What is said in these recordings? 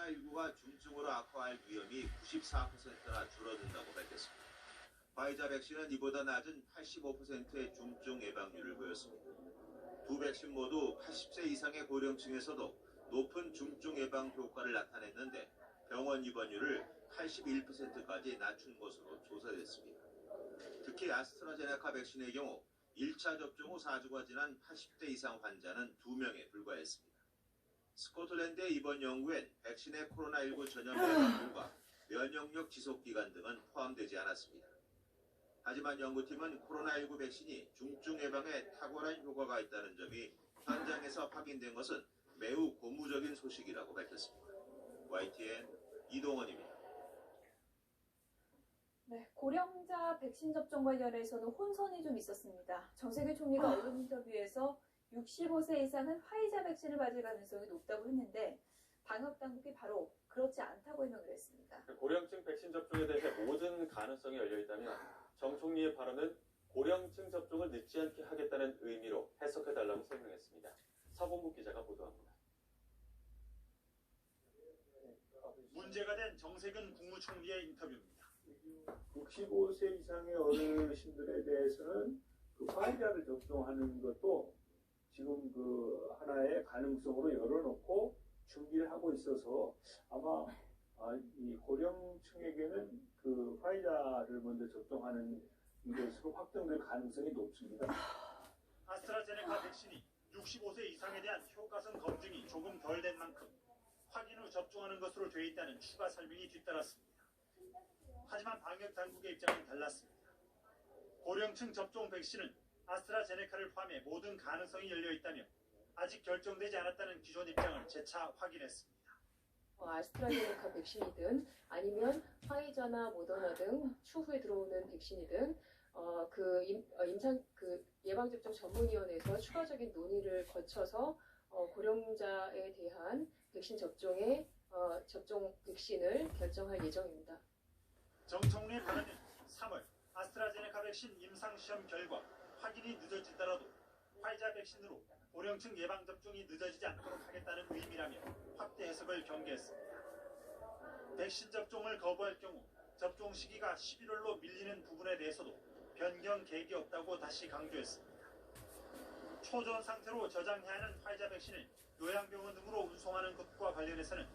코로나19가 중증으로 악화할 위험이 94%나 줄어든다고 밝혔습니다. 화이자 백신은 이보다 낮은 85%의 중증 예방률을 보였습니다. 두 백신 모두 80세 이상의 고령층에서도 높은 중증 예방 효과를 나타냈는데 병원 입원율을 81%까지 낮춘 것으로 조사됐습니다. 특히 아스트라제네카 백신의 경우 1차 접종 후 4주가 지난 80대 이상 환자는 2명에 불과했습니다. 스코틀랜드의 이번 연구엔 백신의 코로나19 전염 예방률과 면역력 지속 기간 등은 포함되지 않았습니다. 하지만 연구팀은 코로나19 백신이 중증 예방에 탁월한 효과가 있다는 점이 현장에서 확인된 것은 매우 고무적인 소식이라고 밝혔습니다. YTN 이동원입니다. 네, 고령자 백신 접종 관련해서는 혼선이 좀 있었습니다. 정세균 총리가 언론 인터뷰에서 65세 이상은 화이자 백신을 맞을 가능성이 높다고 했는데 방역 당국이 바로 그렇지 않다고 해명을 했습니다. 고령층 백신 접종에 대해 모든 가능성이 열려 있다면 정 총리의 발언은 고령층 접종을 늦지 않게 하겠다는 의미로 해석해달라고 설명했습니다. 서봉국 기자가 보도합니다. 문제가 된 정세균 국무총리의 인터뷰입니다. 65세 이상의 어르신들에 대해서는 그 화이자를 접종하는 것도 지금 그 하나의 가능성으로 열어놓고 준비를 하고 있어서 아마 이 고령층에게는 그 화이자를 먼저 접종하는 것으로 확정될 가능성이 높습니다. 아스트라제네카 백신이 65세 이상에 대한 효과성 검증이 조금 덜 된 만큼 확인 후 접종하는 것으로 돼 있다는 추가 설명이 뒤따랐습니다. 하지만 방역 당국의 입장은 달랐습니다. 고령층 접종 백신은 아스트라제네카를 포함해 모든 가능성이 열려 있다며 아직 결정되지 않았다는 기존 입장을 재차 확인했습니다. 아스트라제네카 백신이든 아니면 화이자나 모더나 등 추후에 들어오는 백신이든 예방접종 전문위원회에서 추가적인 논의를 거쳐서 고령자에 대한 백신 접종 백신을 결정할 예정입니다. 정 총리의 발언은 3월 아스트라제네카 백신 임상시험 결과 확인이 늦어지더라도 화이자 백신으로 고령층 예방접종이 늦어지지 않도록 하겠다는 의미라며 확대 해석을 경계했습니다. 백신 접종을 거부할 경우 접종 시기가 11월로 밀리는 부분에 대해서도 변경 계획이 없다고 다시 강조했습니다. 초전 상태로 저장해야 하는 화이자 백신을 요양병원 등으로 운송하는 것과 관련해서는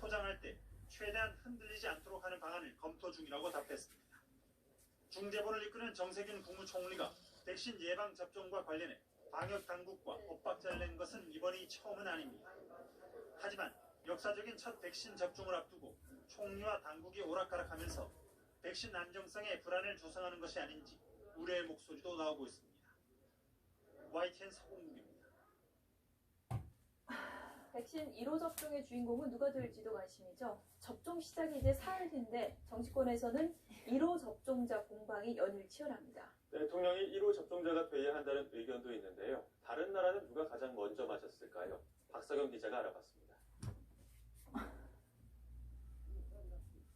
포장할 때 최대한 흔들리지 않도록 하는 방안을 검토 중이라고 답했습니다. 중재본을 이끄는 정세균 국무총리가 백신 예방접종과 관련해 방역당국과 엇박자를 낸 것은 이번이 처음은 아닙니다. 하지만 역사적인 첫 백신 접종을 앞두고 총리와 당국이 오락가락하면서 백신 안정성에 불안을 조성하는 것이 아닌지 우려의 목소리도 나오고 있습니다. YTN 서공국입니다. 백신 1호 접종의 주인공은 누가 될지도 관심이죠. 접종 시작이 이제 사흘 뒤인데 정치권에서는 1호 접종자 공방이 연일 치열합니다. 대통령이 1호 접종자가 돼야 한다는 의견도 있는데요. 다른 나라는 누가 가장 먼저 맞았을까요? 박석영 기자가 알아봤습니다.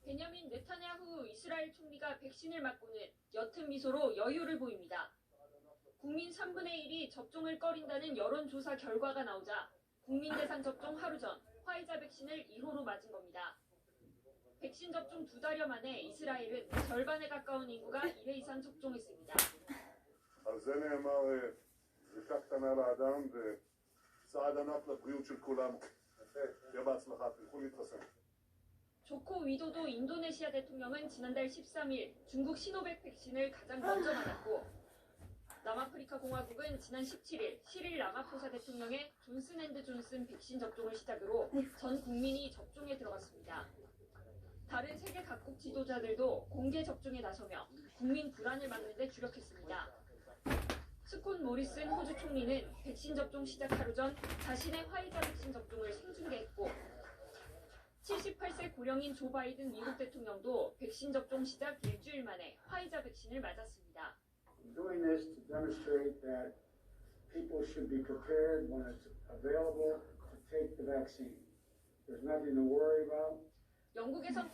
베냐민 네타냐후 이스라엘 총리가 백신을 맞고는 옅은 미소로 여유를 보입니다. 국민 3분의 1이 접종을 꺼린다는 여론조사 결과가 나오자 국민 대상 접종 하루 전 화이자 백신을 1호로 맞은 겁니다. 백신 접종 2달여 만에 이스라엘은 절반에 가까운 인구가 1회 이상 접종했습니다. 조코 위도도 인도네시아 대통령은 지난달 13일 중국 시노백 백신을 가장 먼저 맞았고 남아프리카 공화국은 지난 17일 시릴 라마포사 대통령의 존슨앤드존슨 백신 접종을 시작으로 전 국민이 접종에 들어갔습니다. 다른 세계 각국 지도자들도 공개 접종에 나서며 국민 불안을 막는 데 주력했습니다. 스콧 모리슨 호주 총리는 백신 접종 시작 하루 전 자신의 화이자 백신 접종을 생중계했고 78세 고령인 조 바이든 미국 대통령도 백신 접종 시작 일주일 만에 화이자 백신을 맞았습니다. Doing this to demonstrate that people should be prepared when it's available to take the vaccine. There's nothing to worry about. 영국에선